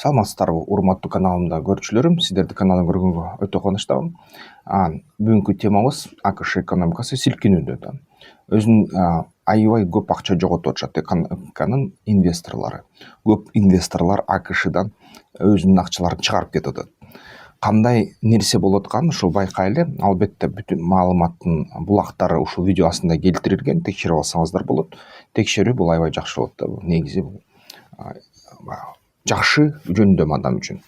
Саламатсыздарбы, урматтуу каналымда көрүүчүлөрүм, сиздерди каналдан көргөнгө өтө кубанычтамын. Бүгүнкү темабыз АКШ экономикасы силкинүүдө. Өзүнүн аябай көп акча жоготуп атышат экономиканын инвесторлору. Көп инвесторлор АКШдан өзүнүн акчаларын чыгарып кетип атат. Кандай нерсе болуп атканын ушул байкайлы. Албетте бүтүн маалыматтын булактары ушул видео астында келтирилген, текшерип алсаңыздар болот. Текшерүү бул аябай жакшы болот да. Негизи жакшы жөндөм адам үчүн.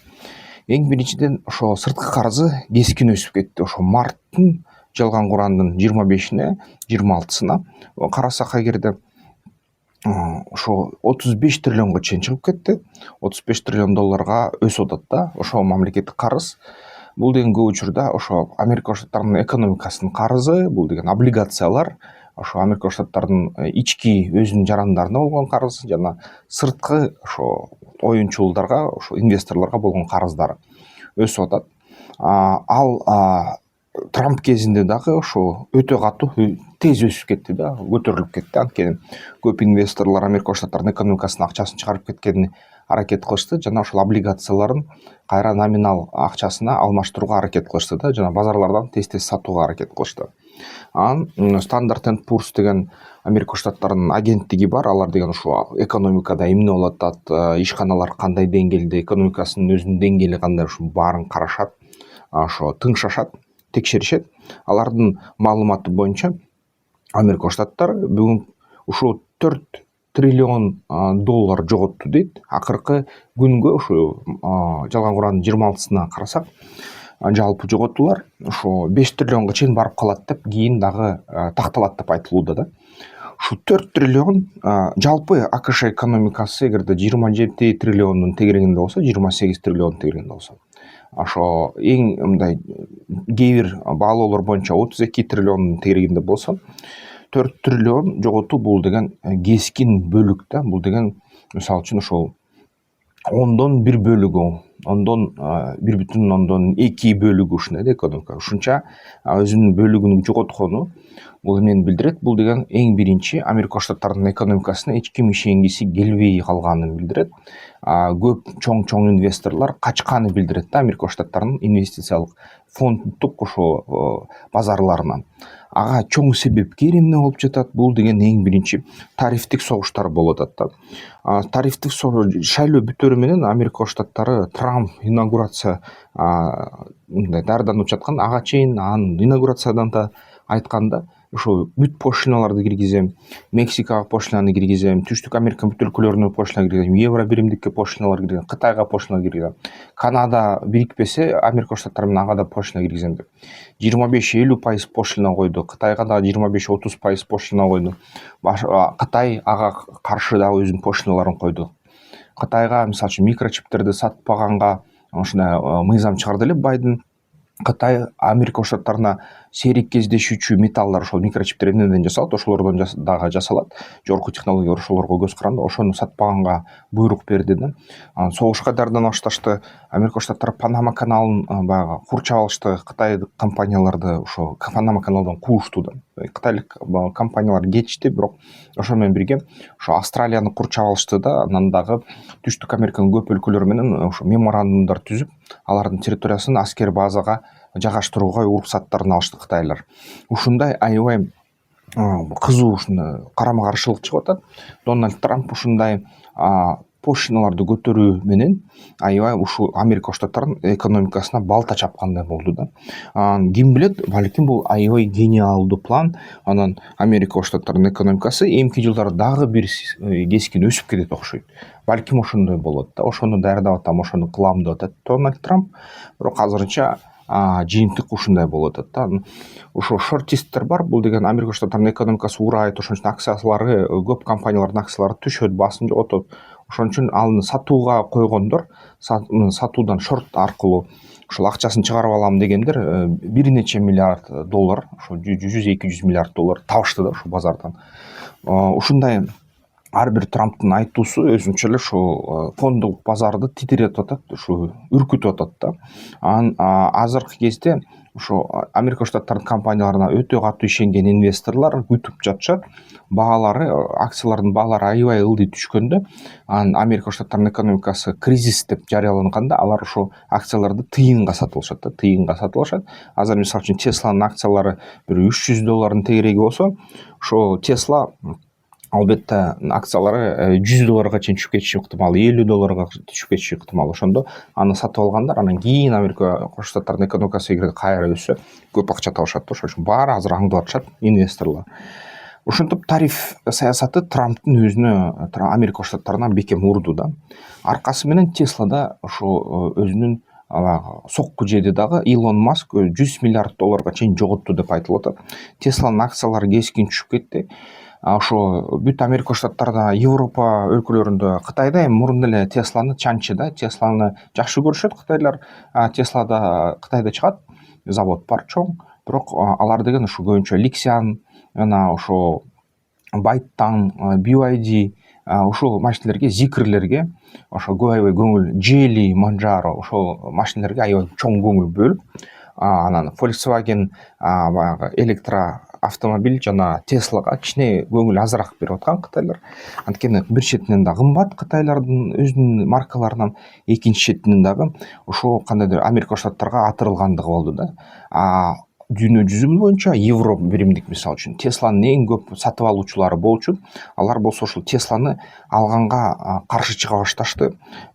Эң биринчиден ошо сырткы карызы кескин өсүп кетти. Ошо марттын жалган курандын 25-ине 26-сына карасак эгерде ошо 35 триллионго чейин чыгып кетти. 35 триллион долларга өсүп атат да. Ошо мамлекеттик карыз. Бул деген көп учурда ошо Америка Штаттарынын экономикасынын карызы, бул деген облигациялар, ошо Америка Штаттарынын ички өзүнүн жарандарына болгон карыз жана сырткы ошо оюнчулдарга, ошо инвесторлорго болгон карыздары өсүп атат. Ал Трамп кезинде дагы ошо өтө катуу тез өсүп кетти да, көтөрүлүп кетти. Анткени көп инвесторлор Америка Штаттарынын экономикасына акчасын чыгарып кеткени аракет кылышты жана ошол облигацияларын кайра номинал акчасына алмаштырууга аракет кылышты да, жана базарлардан тез сатууга аракет кылышты. Standard & Poor's деген Америка Штаттарынын агенттиги бар. Алар деген ушул экономикада эмне болуп атат, ишканалар кандай деңгээлде, экономикасынын өзүнүн деңгээли кандай, ушул баарын карашат, ошо тыңшашат, текшеришет. Алардын маалыматы боюнча Америка Штаттары бүгүн ушул 4 триллион доллар жоготту дейт. Акыркы күнгө ушул жалган курандын 26-сына карасак, жалпы жоготуулар ошо 5 триллионго чейин барып калат деп кийин дагы такталат деп айтылууда да. Ушу 4 триллион жалпы АКШ экономикасы эгерде 27 триллиондун тегерегинде болсо, 28 триллион тегерегинде болсо, ошо эң мындай кээ бир баалоолор боюнча 32 триллиондун тегерегинде болсо, 4 триллион жоготуу бул деген кескин бөлүк да. Бул деген мисалы үчүн ошол 1/1 бөлүгү, 1,2 бөлүгү ушундай да экономика. Ушунча өзүнүн бөлүгүн жоготкону бул эмнени билдирет? Бул деген эң биринчи Америка Штаттарынын экономикасына эч ким ишенгиси келбей калганын билдирет. Көп чоң инвесторлор качканын билдирет да Америка Штаттарынын инвестициялык фонддук ошо базарларынан. Ага чоң себепкер эмне болуп жатат? Бул деген эң биринчи тарифтик согуштар болуп атат да. Тарифтик шайлоо бүтөөрү менен Америка Штаттары Трамп инаугурация мындай даярданып жаткан, ага чейин анын инаугурациядан да айтканда, ошо бүт пошлиналарды киргизем, Мексикага пошлинаны киргизем, Түштүк Америка бүт өлкөлөрүнө пошлина киргизем, Евро биримдикке пошлиналар киргизем, Кытайга пошлина киргизем, Канада бирикпесе Америка Штаттары менен ага да пошлина киргизем деп 25-50% пошлина койду. Кытайга да 25-30% пошлина койду. Кытай ага каршы дагы өзүнүн пошлиналарын койду. Кытайга мисалы үчүн микрочиптерди сатпаганга ушундай мыйзам чыгарды эле Байден. Кытай Америка Штаттарына серик кездешүүчү металлдар, ошол микрочиптер эмнеден жасалат, ошолордон дагы жасалат. Жогорку технологиялар ошолорго көз каранды, ошону сатпаганга буйрук берди да. Согушка даярдана башташты. Америка Штаттары Панама каналын баягы курчап алышты. Кытай компанияларды ошо Панама каналдан куушту да. Кытайлык компаниялар кетишти, бирок ошо менен бирге ошо Австралияны курчап алышты да. Анан дагы Түштүк Американын көп өлкөлөрү менен ошо меморандумдар түзүп, алардын территориясын аскер базага жайгаштырууга уруксаттарын алышты кытайлар. Ушундай аябай кызуу ушундай карама каршылык чыгып атат. Дональд Трамп ушундай пошлиналарды көтөрүү менен аябай ушул Америка Штаттарынын экономикасына балта чапкандай болду да. Ким билет, балким бул аябай гениалдуу план. Анан Америка Штаттарынын экономикасы эмки жылдары дагы бир кескин өсүп кетет окшойт. Балким ошондой болот да. Ошону даярдап атам, ошону кылам деп атат Дональд Трамп. Бирок азырынча жыйынтык ушундай болуп атат да. Ошо шортисттер бар. Бул деген Америка Штаттарынын экономикасы урайт, ошон үчүн акциялары, көп компаниялардын акциялары түшөт, басым жоготот. Ошон үчүн аны сатууга койгондор, сатуудан шорт аркылуу ошол акчасын чыгарып алам дегендер бир нече миллиард доллар, ошо 100-200 миллиард доллар табышты да ушул базардан. Ушундай ар бир Трамптын айтуусу өзүнчө эле ушул фонддук базарды титиретип атат, ушу үркүтүп атат да. Анан азыркы кезде ошо Америка Штаттарынын компанияларына өтө катуу ишенген инвесторлор күтүп жатышат. Баалары, акциялардын баалары аябай ылдый түшкөндө, анан Америка Штаттарынын экономикасы кризис деп жарыяланганда, алар ошо акцияларды тыйынга сатып алышат да, тыйынга сатып алышат. Азыр мисалы үчүн Тесланын акциялары бир $300 тегереги болсо, ошо Тесла албетте акциялары $100 чейин түшүп кетиши ыктымал, $50 түшүп кетиши ыктымал. Ошондо аны сатып алгандар анан кийин Америка Штаттарынын экономикасы эгер кайра өссө көп акча табышат да. Ошон үчүн баары азыр аңдып атышат инвесторлор. Ошентип тариф саясаты Трамптын өзүнө Америка Штаттарына бекем урду да. Аркасы менен Теслада ошо өзүнүн сокку жеди дагы. Илон Маск $100 миллиард чейин жоготту деп айтылып атат. Тесланын акциялары кескин түшүп кетти. Ошо бүт Америка Штаттарында, Европа өлкөлөрүндө, Кытайда эми мурун эле Тесланы чанчы да, Тесланы жакшы көрүшөт кытайлар. Теслада Кытайда чыгат, завод бар чоң, бирок алар деген ушу көбүнчө Lexan, жана ошо Байттан, BYD ошол машинелерге, Zikr'лерге, ошо аябай көңүл, Geely, Manjaro ошол машинелерге аябай чоң көңүл бөлүп, анан Volkswagen баягы электроавтомобиль жана Теслага кичине көңүл азыраак берип аткан кытайлар. Анткени бир четинен да кымбат кытайлардын өзүнүн маркаларынан, экинчи четинен дагы ошо кандайдыр Америка Штаттарга атырылгандыгы болду да. Дүйнө жүзү боюнча Европа биримдик мисалы үчүн Тесланын эң көп сатып алуучулары болчу. Алар болсо ушул Тесланы алганга каршы чыга башташты.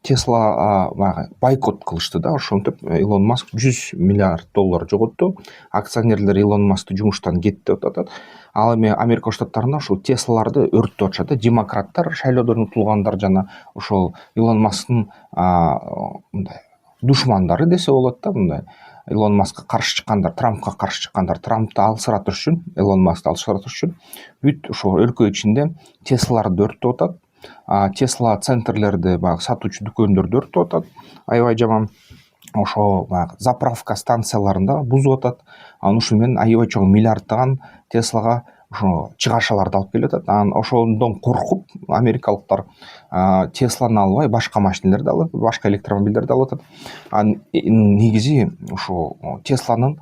Тесла бойкот кылышты да. Ошентип Илон Маск $100 миллиард жоготту. Акционерлер Илон Маскты жумуштан кетти деп атат. Ал эми Америка Штаттарында ушул Теслаларды өрттөп атышат да. Демократтар, шайлоодон утулгандар жана ошол Илон Масктын мындай душмандары десе болот да, мындай. Илон Маскка каршы чыккандар, Трампка каршы чыккандар, Трампты алсыратыш үчүн, Илон Маскты алсыратыш үчүн бүт ошо өлкө ичинде Теслаларды өрттөп атат. Тесла центрлерди, баягы сатуучу дүкөндөрдү өрттөп атат. Аябай жаман. Ошо баягы заправка станцияларында бузуп атат. Анан ушу менен аябай чоң миллиарддаган Теслага ошо чыгашаларды алып келип атат. Анан ошондон коркуп америкалыктар Тесланы албай башка машинелерди алып, башка электромобилдерди алып атат. Анан негизи ошо Тесланын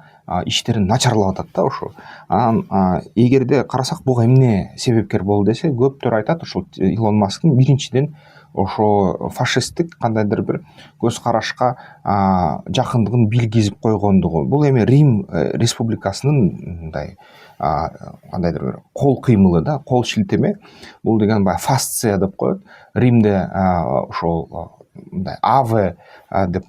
иштерин начарлап атат да ошо. Анан эгерде карасак буга эмне себепкер болду десе, көптөр айтат ошол Илон Масктын биринчиден ошо фашисттик кандайдыр бир көз карашка жакындыгын билгизип койгондугу. Бул эми Рим республикасынын мындай кандайдыр бир кол кыймылы да, кол шилтеме. Бул деген баягы фасция деп коет. Римде ошол мындай АВ деп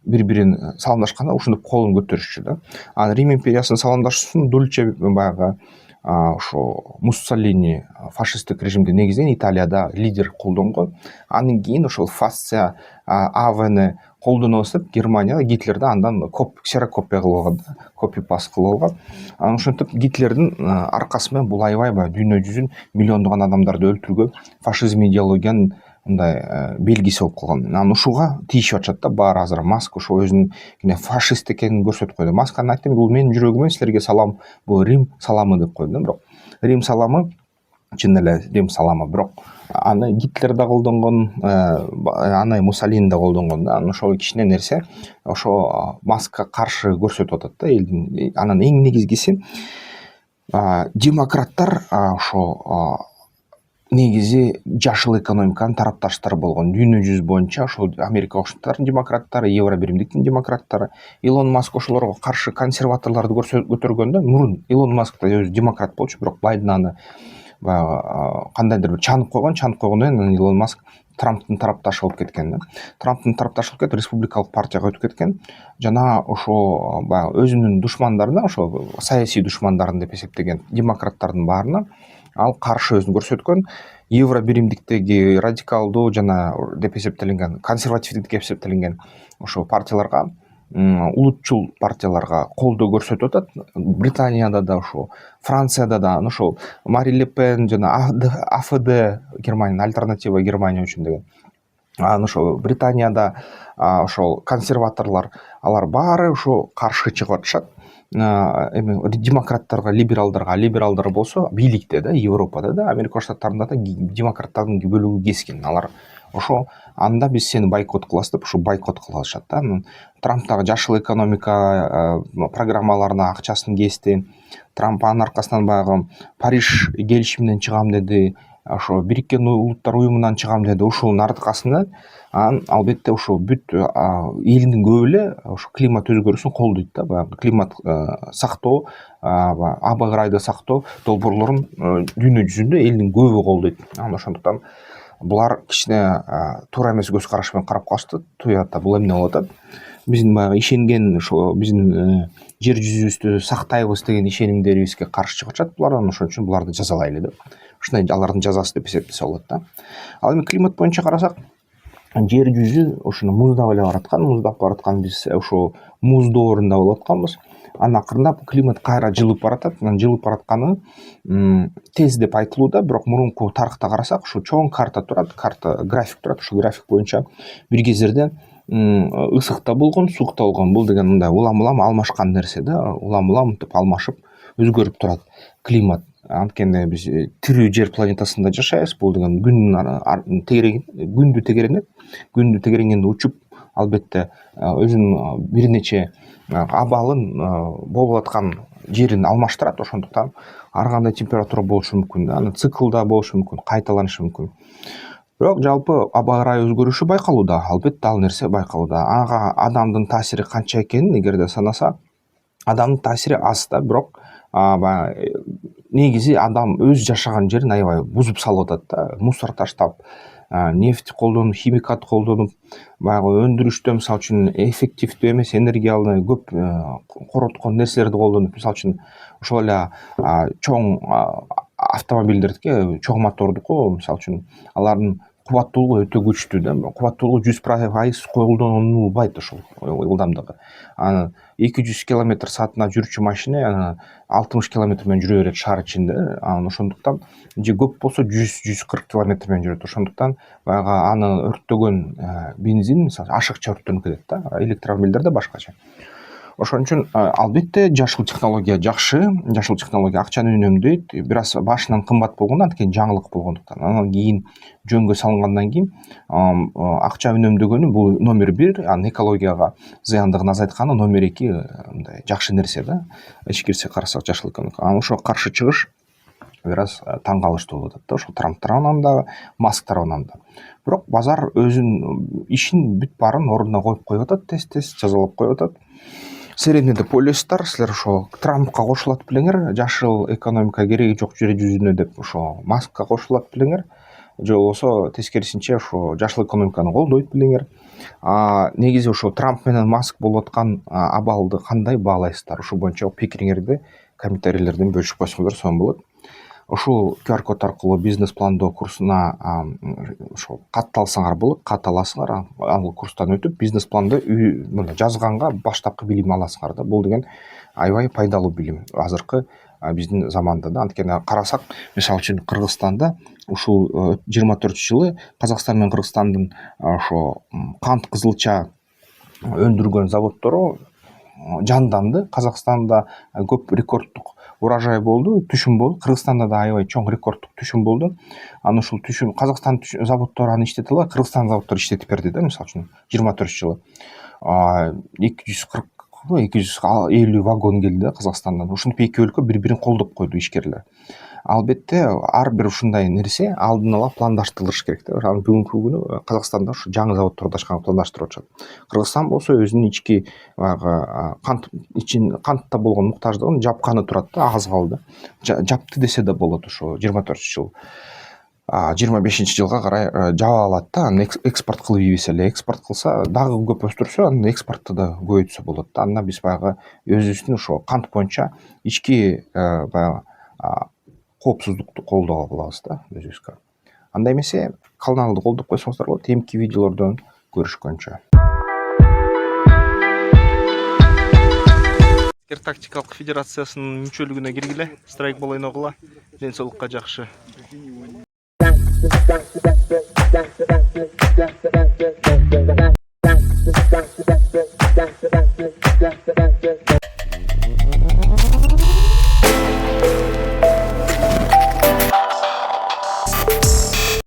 бири-бирин саламдашканда ушинтип колун көтөрүшчү да. Анан Рим империясынын саламдашуусун Дульче баягы ошо Муссолини фашисттик режимди негизинен Италияда лидер колдонгон. Андан кийин ошол фасция АВны колдонобуз деп Германияда Гитлерди андан ксерокопия кылып алган, копи-паст кылып алган. Анан ошентип Гитлердин аркасы менен бул аябай дүйнө жүзүн миллиондогон адамдарды өлтүргөн фашизм идеологиянын мындай белгиси болуп калган. Анан ушуга тийишип атышат да баары азыр. Маск ошо өзүнүн фашист экенин көрсөтүп койду. Масканы айтты, бул менин жүрөгүмөн силерге салам, бул Рим саламы деп койду. Бирок Рим саламы чын эле Рим саламы, бирок аны Гитлер да колдонгон, аны Муссолини да колдонгон да. Анан ошол кичине нерсе ошо Маскка каршы көрсөтүп атат да элдин. Анан эң негизгиси демократтар ошо негизи жашыл экономиканын тарапташтары болгон. Дүйнө жүзү боюнча ошол Америка Штаттарынын демократтары, Евро биримдиктин демократтары, Илон Маск ошолорго каршы консерваторлорду көтөргөндө, мурун Илон Маск да өзү демократ болчу, бирок Байден аны кандайдыр бир чанып койгондон кийин Илон Маск Трамптын тарапташы болуп кеткен. Трамптын тарапташы болуп кетип, республикалык партияга өтүп кеткен. Жана ошо баягы өзүнүн душмандарына, ошо саясий душмандарын деп эсептеген демократтардын баарына ал каршы өзүн көрсөткөн. Евро биримдиктеги радикалдуу жана деп эсептелинген, консервативдик деп эсептелинген ошо партияларга, улутчул партияларга колдоо көрсөтүп атат. Британияда да, ошо Францияда да, ошол Мари Ле Пен жана АФД, Германиянын альтернатива Германия үчүн деген. Анан ошо Британияда ошол консерваторлор, алар баары ошо каршы чыгып атышат. эми демократтарга, либералдар болсо бийликте да, Европада да, Америка Штаттарында да демократтардын бөлүгү кескен. Алар ошо анда биз сени бойкот кылабыз деп ушу бойкот кылышат да. Анан Трамп дагы жашыл экономика программаларына акчасын кести. Трамп анын аркасынан баягы Париж келишиминен чыгам деди, ошо Бириккен Улуттар уюмунан чыгам деди. Ушунун аркасында анан албетте ошо бүт элдин көбү эле ошо климат өзгөрүүсүн колдойт да, баягы климат сактоо, аба ырайды сактоо долбоорлорун дүйнө жүзүндө элдин көбү колдойт. Анан ошондуктан булар кичине туура эмес көз караш менен карап калышты. Туята бул эмне болуп атат? Биздин баягы ишенген ошо биздин жер жүзүбүздү сактайбыз деген ишенимдерибизге каршы чыгып атат булар. Анан ошон үчүн буларды жазалайлы деп. Ушундай алардын жазасы деп эсептесе болот да. Ал эми климат боюнча карасак, жер жүзү ошону муздап эле бараткан, биз ошо муз доорунда болуп атканбыз. Анан акырындап климат кайра жылып баратат. Анан жылып баратканы тез деп айтылууда, бирок мурунку тарыхта карасак, ушу чоң график турат. Ушул график боюнча бир кездерде ысык да болгон, суук да болгон. Бул деген мындай улам алмашкан нерсе да, улам мынтип алмашып өзгөрүп турат климат. Анткени биз тирүү жер планетасында жашайбыз. Бул деген күндү тегеренгенде учуп, албетте өзүнүн бир нече абалын болуп аткан жерин алмаштырат. Ошондуктан ар кандай температура болушу мүмкүн, анын циклда болушу мүмкүн, кайталанышы мүмкүн. Бирок жалпы аба ырайы өзгөрүшү байкалууда, албетте ал нерсе байкалууда. Ага адамдын таасири канча экенин эгерде санаса, адамдын таасири аз да, бирок негизи адам өз жашаган жерин аябай бузуп салып атат да. Мусор таштап, нефть колдонуп, химикат колдонуп, баягы өндүрүштө мисалы үчүн эффективдүү эмес энергияны көп короткон нерселерди колдонуп, мисалы үчүн ошол эле чоң автомобилдердики, чоң мотордуку, мисалы үчүн алардын кубаттуулугу өтө күчтүү да. Кубаттуулугу 100% колдонулбайт ошол ылдамдыгы. Анан 200 км/саатына жүрчү машина 60 км менен жүрө берет шаар ичинде. Анан ошондуктан же көп болсо 100-140 км менен жүрөт. Ошондуктан баягы аны өрттөгөн бензин мисалы ашыкча өрттөнүп кетет да. Электромобилдер да башкача. Ошон үчүн албетте жашыл технология жакшы, жашыл технология акчаны үнөмдөйт, бир аз башынан кымбат болгондо, анткени жаңылык болгондуктан. Анан кийин жөнгө салынгандан кийин акча үнөмдөгөнү бул номер 1, анын экологияга зыяндыгын азайтканы номер 2 мындай жакшы нерсе да. Ичкерисине карасак жашыл экономика. Анан ошого каршы чыгыш бир аз таң калыштуу болуп атат да, ошол Трамп тарабынан да, Маск тарабынан да. Бирок базар өзүнүн ишин бүт баарын ордуна коюп коюп атат, тез жазалап коюп атат. Силер эмне деп ойлойсуздар? Силер ошо Трампка кошулат белеңер, жашыл экономика кереги жок жер жүзүнө деп ошо Маскка кошулат белеңер, же болбосо тескерисинче ошо жашыл экономиканы колдойт белеңер. Негизи ошо Трамп менен Маск болуп аткан абалды кандай баалайсыздар? Ушул боюнча пикириңерди комментарийлерден бөлүшүп койсоңуздар сонун болот. Ушул QR код аркылуу бизнес пландоо курсуна ошо катталсаңар болот, ката аласыңар. Ал курстан өтүп бизнес планды жазганга баштапкы билим аласыңар да. Бул деген аябай пайдалуу билим азыркы биздин заманда да. Анткени карасак, мисалы үчүн Кыргызстанда ушул 24-жылы Казакстан менен Кыргызстандын ошо кант кызылча өндүргөн заводдору жанданды. Казакстанда көп рекордтук урожай болду, түшүм болду. Кыргызстанда да аябай чоң рекордтук түшүм болду. Анан ушул түшүм Казакстан заводдору аны иштете албай, Кыргызстан заводдору иштетип берди да, мисалы үчүн 24-жылы 240-250 вагон келди Казакстандан. Ушинтип эки өлкө бири-бирин колдоп койду ишкерлер. Албетте ар бир ушундай нерсе алдын ала пландаштырылыш керек да. Анан бүгүнкү күнү Казакстанда ушу жаңы заводдорду ачканга пландаштырып атышат. Кыргызстан болсо өзүнүн ички кантта болгон муктаждыгын жапканы турат да, аз калды. Жапты десе да болот ошо 24-жыл. 25-жылга карай жаба алат да, анан экспорт кылып ийбесе эле, экспорт кылса дагы көп өстүрсө, анан экспортто да көбөйтсө болот да. Андан биз баягы өзүбүздүн ошо кант боюнча ички баягы коопсуздукту колдоо кылабыз да өзүбүзгө. Андай эмесе каналды колдоп койсоңуздар болот. Эмки видеолордон көрүшкөнчө. Аскер тактикалык федерациясынын мүчөлүгүнө киргиле, страйкбол ойногула, ден соолукка жакшы.